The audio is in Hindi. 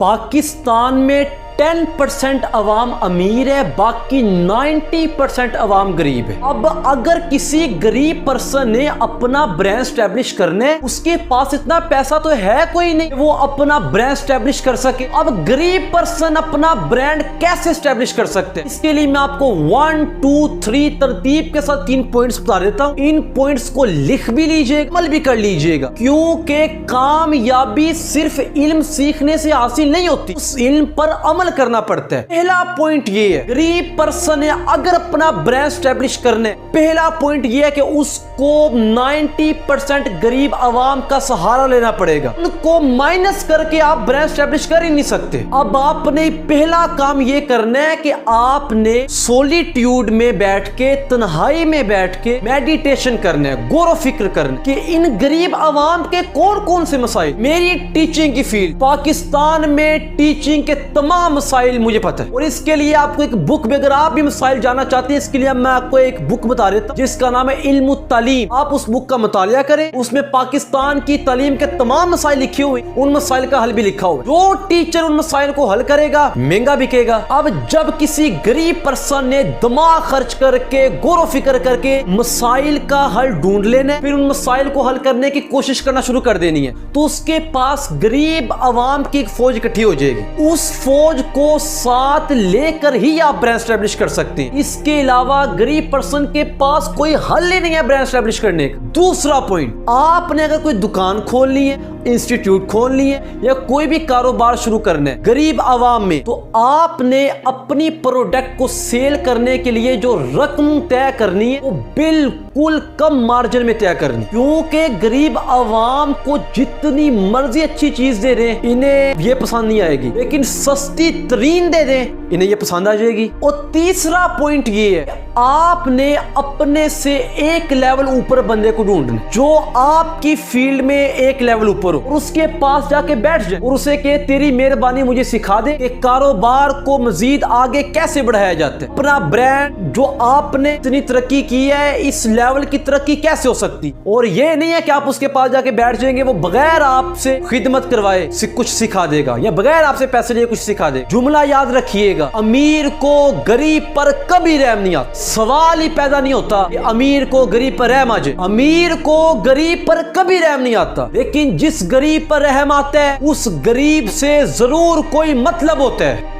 पाकिस्तान में 10% अवाम अमीर है, बाकी 90% अवाम गरीब है। अब अगर किसी गरीब पर्सन ने अपना ब्रांड स्टैब्लिश करने, उसके पास इतना पैसा तो है कोई नहीं वो अपना ब्रांड स्टैब्लिश कर सके। अब गरीब पर्सन अपना ब्रांड कैसे स्टैब्लिश कर सकते हैं? इसके लिए मैं आपको 1 2 3 तरतीब के साथ 3 पॉइंट्स बता देता हूँ। इन पॉइंट्स को लिख भी लीजिएगा, अमल भी कर लीजिएगा, क्योंकि कामयाबी सिर्फ इल्म सीखने से हासिल नहीं होती, उस इल्म पर अमल करना पड़ता है। पहला पॉइंट ये है, गरीब पर्सन है अगर अपना ब्रांड स्टैब्लिश करने, पहला पॉइंट ये है कि उसको 90% गरीब आवाम का सहारा लेना पड़ेगा। उनको माइनस करके आप ब्रांड स्टैब्लिश कर ही नहीं सकते। अब आपने पहला काम ये करना है कि आपने सोलिट्यूड में बैठ के, तन्हाई में बैठ के मेडिटेशन करना है, गौर फिक्र करना कि इन गरीब आवाम के कौन कौन से मसाइल। मेरी टीचिंग की फील्ड, पाकिस्तान में टीचिंग के तमाम मसाइल मुझे पता है, और इसके लिए आपको एक बुक में, अगर आप भी मसाइल जानना चाहते हैं, इसके लिए मैं आपको एक बुक बता देता हूं जिसका नाम है इल्म तालीम। आप उस बुक का मुतालिया करें, उसमें पाकिस्तान की तालीम के तमाम मसाइल लिखे हुए, उन मसाइल का हल भी लिखा हुआ। जो टीचर उन मसाइल को हल करेगा महंगा बिकेगा। अब जब किसी गरीब पर्सन ने दिमाग खर्च करके, गौर फिक्र करके मसाइल का हल ढूंढ लेना, फिर उन मसाइल को हल करने की कोशिश करना शुरू कर देनी है, तो उसके पास गरीब आवाम की एक फौज इकट्ठी हो जाएगी। उस फौज को साथ लेकर ही आप ब्रांड स्टैब्लिश कर सकते हैं। इसके अलावा गरीब पर्सन के पास कोई हल ही नहीं है ब्रांड स्टैब्लिश करने का। दूसरा पॉइंट, आपने अगर कोई दुकान खोलनी है, इंस्टीट्यूट खोलनी है, या कोई भी कारोबार शुरू करना है गरीब आवाम में, तो आपने अपनी प्रोडक्ट को सेल करने के लिए जो रकम तय करनी है वो बिल्कुल कम मार्जिन में तय करनी, क्योंकि गरीब आवाम को जितनी मर्जी अच्छी चीज दे दें इन्हें ये पसंद नहीं आएगी, लेकिन सस्ती तरीन दे दें इन्हें ये पसंद आ जाएगी। और तीसरा पॉइंट ये है, आपने अपने से एक लेवल ऊपर बंदे को ढूंढना जो आपकी फील्ड में एक लेवल ऊपर हो, और उसके पास जाके बैठ जाए और उसे कहे तेरी मेहरबानी मुझे सिखा दे कि कारोबार को मजीद आगे कैसे बढ़ाया जाता है। अपना ब्रांड जो आपने इतनी तरक्की की है, इस लेवल की तरक्की कैसे हो सकती। और ये नहीं है कि आप उसके पास जाके बैठ जाएंगे, वो बगैर आपसे खिदमत करवाए कुछ सिखा देगा, या बगैर आपसे पैसे लिए कुछ सिखा दे। जुमला याद रखिएगा, अमीर को गरीब पर कभी रहम नहीं आता। सवाल ही पैदा नहीं होता कि अमीर को गरीब पर रहम आ जाए, अमीर को गरीब पर कभी रहम नहीं आता, लेकिन जिस गरीब पर रहम आता है उस गरीब से जरूर कोई मतलब होता है।